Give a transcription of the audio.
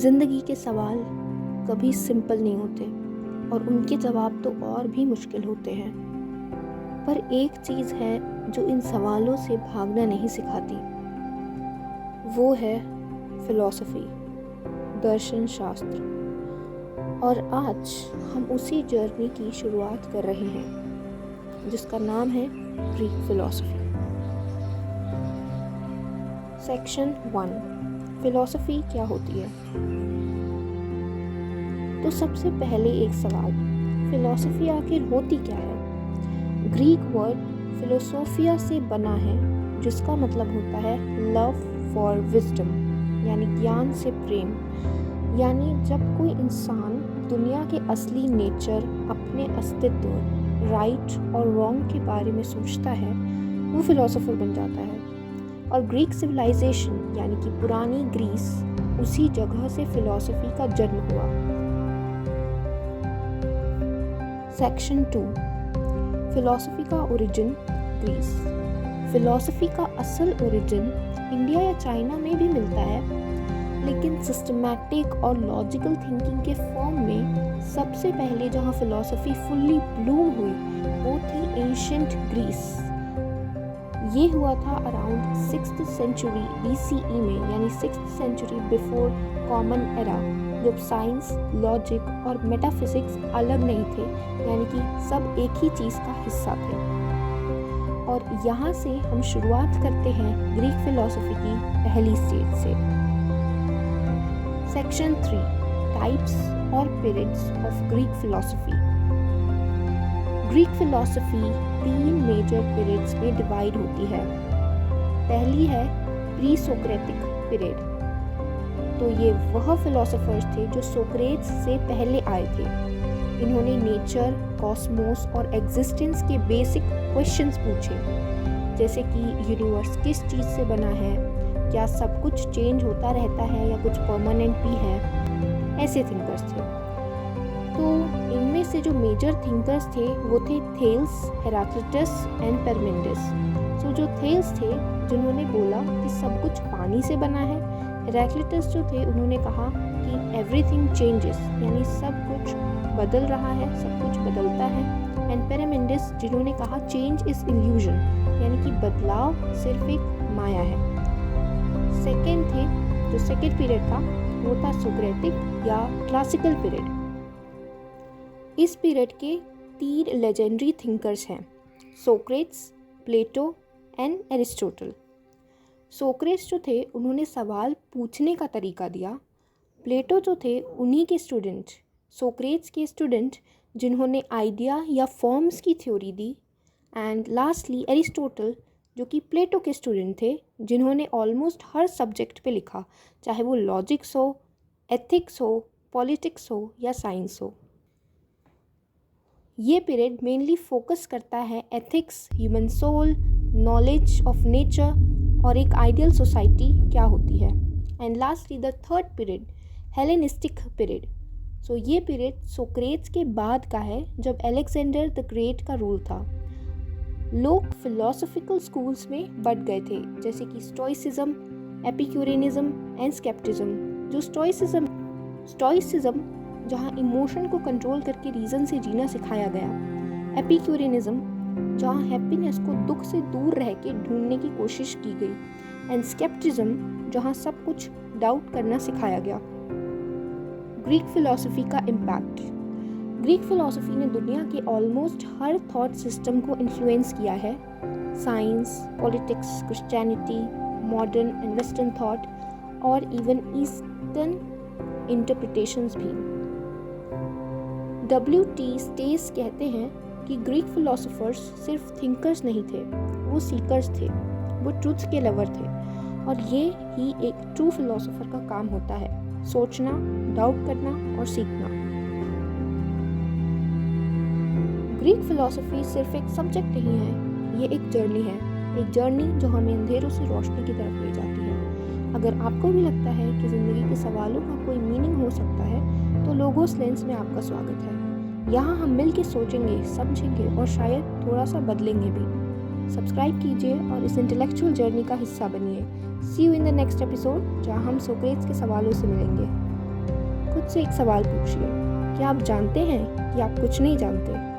ज़िंदगी के सवाल कभी सिंपल नहीं होते और उनके जवाब तो और भी मुश्किल होते हैं। पर एक चीज़ है जो इन सवालों से भागना नहीं सिखाती, वो है फिलॉसफी, दर्शन शास्त्र। और आज हम उसी जर्नी की शुरुआत कर रहे हैं जिसका नाम है ग्रीक फिलॉसफी। सेक्शन 1, फिलॉसफी क्या होती है। तो सबसे पहले एक सवाल, फिलॉसफी आखिर होती क्या है। ग्रीक वर्ड फिलोसोफिया से बना है, जिसका मतलब होता है लव फॉर विजडम, यानी ज्ञान से प्रेम। यानी जब कोई इंसान दुनिया के असली नेचर, अपने अस्तित्व, राइट और रॉन्ग के बारे में सोचता है, वो फिलोसोफर बन जाता है। और ग्रीक सिविलाइजेशन यानी कि पुरानी ग्रीस, उसी जगह से फिलॉसफी का जन्म हुआ। सेक्शन 2, फिलॉसफी का ओरिजिन ग्रीस। फिलॉसफी का असल ओरिजिन इंडिया या चाइना में भी मिलता है, लेकिन सिस्टमैटिक और लॉजिकल थिंकिंग के फॉर्म में सबसे पहले जहाँ फिलॉसफी फुल्ली ब्लूम हुई वो थी एंशिएंट ग्रीस। ये हुआ था अराउंड 6th सेंचुरी BCE में, यानी 6th century before common era, जब साइंस, लॉजिक और मेटाफिजिक्स अलग नहीं थे, यानी कि सब एक ही चीज़ का हिस्सा थे। और यहाँ से हम शुरुआत करते हैं ग्रीक फिलॉसफी की पहली स्टेज से। सेक्शन 3, टाइप्स और periods of Greek philosophy. Greek philosophy 3 major periods में डिवाइड होती है। पहली है प्री सोक्रेटिक पीरियड। तो ये वह फिलोसोफर्स थे जो सोक्रेट्स से पहले आए थे। इन्होंने नेचर, कॉस्मोस और एग्जिस्टेंस के बेसिक क्वेश्चंस पूछे, जैसे कि यूनिवर्स किस चीज़ से बना है, क्या सब कुछ चेंज होता रहता है या कुछ परमानेंट भी है। ऐसे थिंकर्स थे। तो इनमें से जो मेजर थिंकर्स थे वो थे थेल्स, हेराक्लिटस एंड पार्मेनिडेस। सो जो थेल्स थे, जिन्होंने बोला कि सब कुछ पानी से बना है। हेराक्लिटस जो थे, उन्होंने कहा कि एवरीथिंग चेंजेस, यानी सब कुछ बदल रहा है, सब कुछ बदलता है। एंड पार्मेनिडेस, जिन्होंने कहा चेंज इज इल्यूजन, यानी कि बदलाव सिर्फ एक माया है। सेकेंड थे, जो सेकेंड पीरियड था वो था सोक्रेटिक या क्लासिकल पीरियड। इस पीरियड के 3 लेजेंडरी थिंकर्स हैं, Socrates, Plato and Aristotle. Socrates जो थे, उन्होंने सवाल पूछने का तरीका दिया। प्लेटो जो थे, उन्हीं के स्टूडेंट, सोक्रेट्स के स्टूडेंट, जिन्होंने आइडिया या फॉर्म्स की theory the. And lastly Aristotle, जो कि प्लेटो के स्टूडेंट थे, जिन्होंने ऑलमोस्ट हर सब्जेक्ट पे लिखा, चाहे वो लॉजिक्स हो, एथिक्स हो, पॉलिटिक्स हो या साइंस हो। ये पीरियड मेनली फोकस करता है ethics, human soul, knowledge of nature और एक आइडियल सोसाइटी क्या होती है। And lastly the third period, Hellenistic period. So ये पीरियड सोक्रेट्स के बाद का है, जब अलेक्जेंडर द ग्रेट का रूल था। लोग फिलोसॉफिकल स्कूल्स में बट गए थे, जैसे कि स्टोइसिज्म, एपिक्यूरियनिज्म एंड स्केप्टिज्म। जो स्टोइसिज्म जहाँ इमोशन को कंट्रोल करके रीज़न से जीना सिखाया गया। एपिक्यूरियनिज्म, जहाँ हैप्पीनेस को दुख से दूर रह के ढूंढने की कोशिश की गई। एंड स्केप्टिज्म, जहाँ सब कुछ डाउट करना सिखाया गया। ग्रीक फिलॉसफी का इम्पैक्ट। ग्रीक फिलॉसफी ने दुनिया के ऑलमोस्ट हर थॉट सिस्टम को इन्फ्लुएंस किया है। Science, politics, Christianity, modern and western thought और इवन ईस्टर्न इंटरप्रिटेशंस भी। W.T. स्टेस कहते हैं कि ग्रीक फिलोसोफर्स सिर्फ थिंकर्स नहीं थे, वो सीकर्स थे, वो ट्रूथ के लवर थे। और ये ही एक ट्रू फिलोसोफर का काम होता है, सोचना, डाउट करना और सीखना। ग्रीक फिलोसफी सिर्फ एक सब्जेक्ट नहीं है, ये एक जर्नी है, एक जर्नी जो हमें अंधेरों से रोशनी की तरफ ले जाती है। अगर आपको भी लगता है कि ज़िंदगी के सवालों का कोई मीनिंग हो सकता है, तो लोगोस लेंस में आपका स्वागत है। यहाँ हम मिल के सोचेंगे, समझेंगे और शायद थोड़ा सा बदलेंगे भी। सब्सक्राइब कीजिए और इस इंटेलेक्चुअल जर्नी का हिस्सा बनिए। See you in the next episode, जहाँ हम सोक्रेट्स के सवालों से मिलेंगे। खुद से एक सवाल पूछिए, क्या आप जानते हैं कि आप कुछ नहीं जानते?